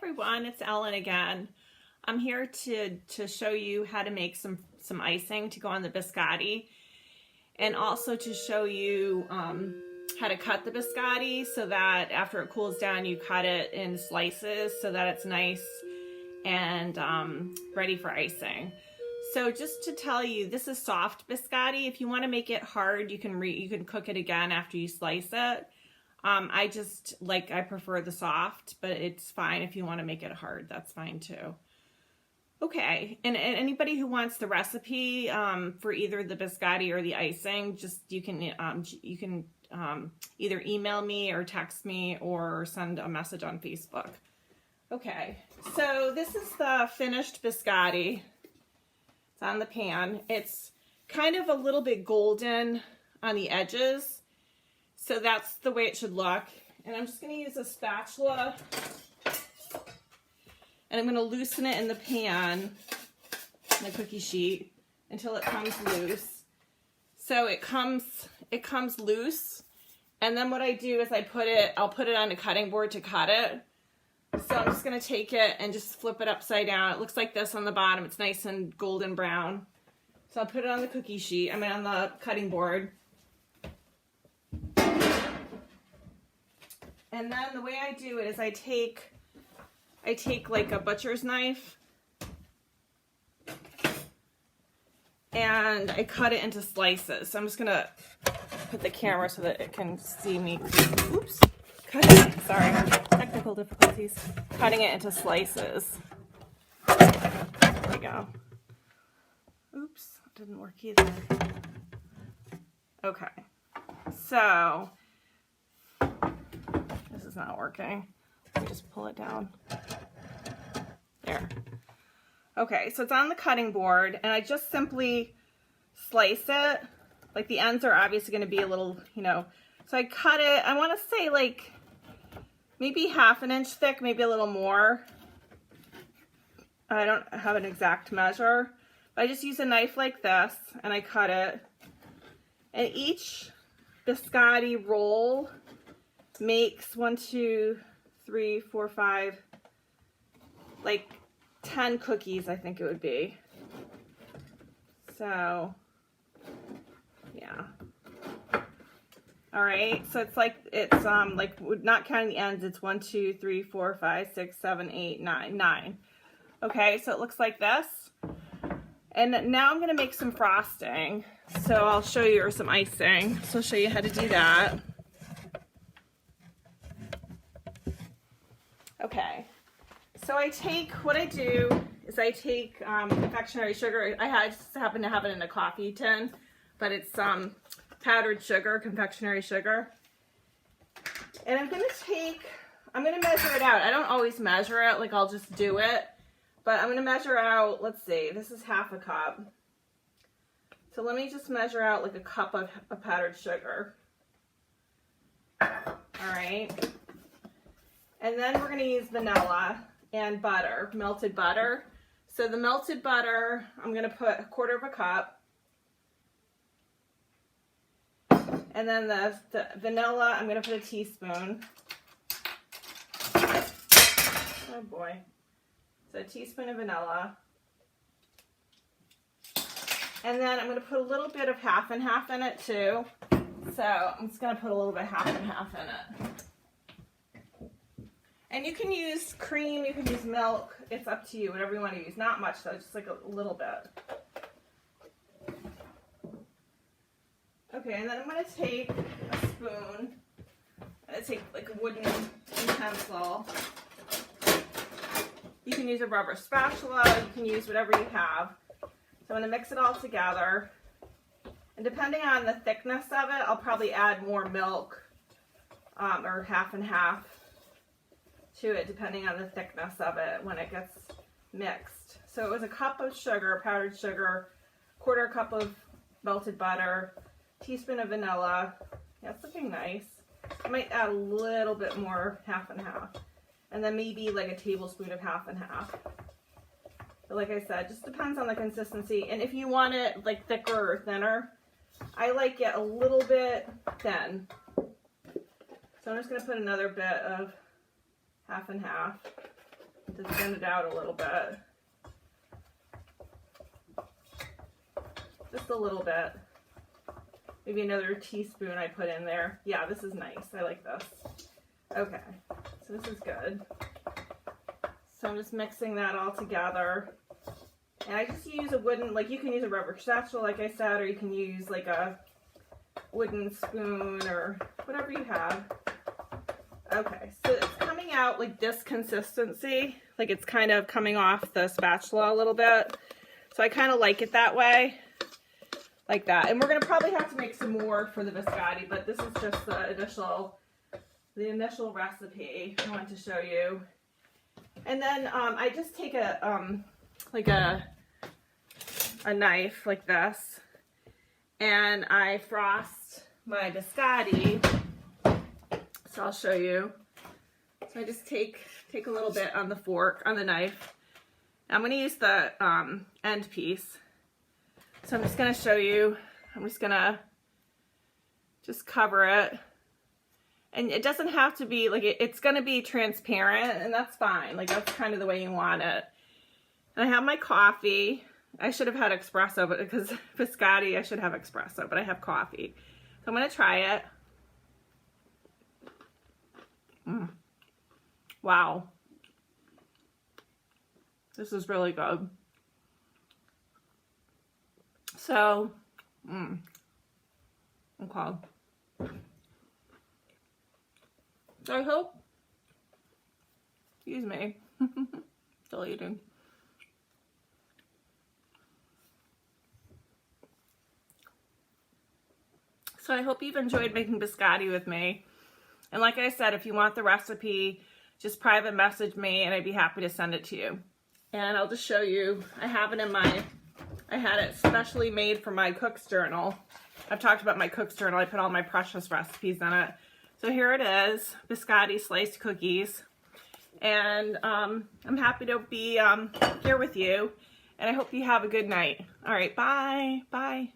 everyone, it's Ellen again. I'm here to show you how to make some icing to go on the biscotti, and also to show you how to cut the biscotti so that after it cools down you cut it in slices so that it's nice and ready for icing. So just to tell you, this is soft biscotti. If you want to make it hard, you can cook it again after you slice it. I prefer the soft, but it's fine if you want to make it hard. That's fine too. Okay, and anybody who wants the recipe for either the biscotti or the icing, you can either email me or text me or send a message on Facebook. Okay, so this is the finished biscotti. It's on the pan. It's kind of a little bit golden on the edges. So that's the way it should look. And I'm just going to use a spatula and I'm going to loosen it in the pan, the cookie sheet, until it comes loose. So it comes loose. And then what I do is I'll put it on a cutting board to cut it. So I'm just going to take it and just flip it upside down. It looks like this on the bottom. It's nice and golden brown. So I'll put it on the cookie sheet, on the cutting board. And then the way I do it is I take like a butcher's knife and I cut it into slices. So I'm just gonna put the camera so that it can see me. Oops, sorry, technical difficulties. Cutting it into slices. There we go. Oops, didn't work either. Okay, so this is not working. Let me just pull it down. There. Okay, so it's on the cutting board, and I just simply slice it. Like the ends are obviously going to be a little, so I cut it. I want to say like maybe ½ an inch thick, maybe a little more. I don't have an exact measure, but I just use a knife like this, and I cut it. And each biscotti roll makes 1, 2, 3, 4, 5, like 10 cookies, I think it would be. So, yeah. All right, so it's like not counting the ends, it's 1, 2, 3, 4, 5, 6, 7, 8, 9. Okay, so it looks like this. And now I'm gonna make some frosting. So I'll show you, or some icing. So I'll show you how to do that. Okay, so what I do is I take confectionery sugar. I just happen to have it in a coffee tin, but it's powdered sugar, confectionery sugar. And I'm gonna measure it out. I don't always measure it, like I'll just do it, but I'm gonna measure out, let's see, this is ½ a cup. So let me just measure out like a cup of powdered sugar. All right. And then we're going to use vanilla and butter, melted butter. So the melted butter, I'm going to put 1/4 cup. And then the vanilla, I'm going to put a teaspoon. Oh boy. So a teaspoon of vanilla. And then I'm going to put a little bit of half and half in it too. So I'm just going to put a little bit half and half in it. And you can use cream, you can use milk, it's up to you, whatever you want to use. Not much though, just like a little bit. Okay, and then I'm going to take a spoon, I'm going to take like a wooden utensil. You can use a rubber spatula, you can use whatever you have. So I'm going to mix it all together. And depending on the thickness of it, I'll probably add more milk, or half and half to it, depending on the thickness of it when it gets mixed. So it was a cup of sugar, powdered sugar, 1/4 cup of melted butter, teaspoon of vanilla. Yeah, it's looking nice. I might add a little bit more, half and half. And then maybe like a tablespoon of half and half. But like I said, just depends on the consistency. And if you want it like thicker or thinner, I like it a little bit thin. So I'm just going to put another bit of half and half. to thin it out a little bit. Just a little bit. Maybe another teaspoon I put in there. Yeah, this is nice. I like this. Okay, so this is good. So I'm just mixing that all together. And I just use a wooden, like you can use a rubber spatula like I said, or you can use like a wooden spoon or whatever you have. Okay, so it's coming out like this consistency. Like it's kind of coming off the spatula a little bit. So I kind of like it that way. Like that. And we're going to probably have to make some more for the biscotti, but this is just the initial recipe I want to show you. And then I just take a knife like this, and I frost my biscotti. So I'll show you. So I just take a little bit on the fork, on the knife. I'm going to use the end piece. So I'm just going to show you. I'm just going to cover it. And it doesn't have to be, like, it's going to be transparent, and that's fine. Like, that's kind of the way you want it. And I have my coffee. I should have had espresso, but because biscotti, I should have espresso, but I have coffee. So I'm going to try it. Wow. This is really good. So, okay. So I hope, excuse me, still eating. So I hope you've enjoyed making biscotti with me. And like I said, if you want the recipe, just private message me and I'd be happy to send it to you. And I'll just show you, I have it in my, I had it specially made for my cook's journal. I've talked about my cook's journal. I put all my precious recipes in it. So here it is, biscotti sliced cookies. And I'm happy to be here with you. And I hope you have a good night. All right, bye. Bye.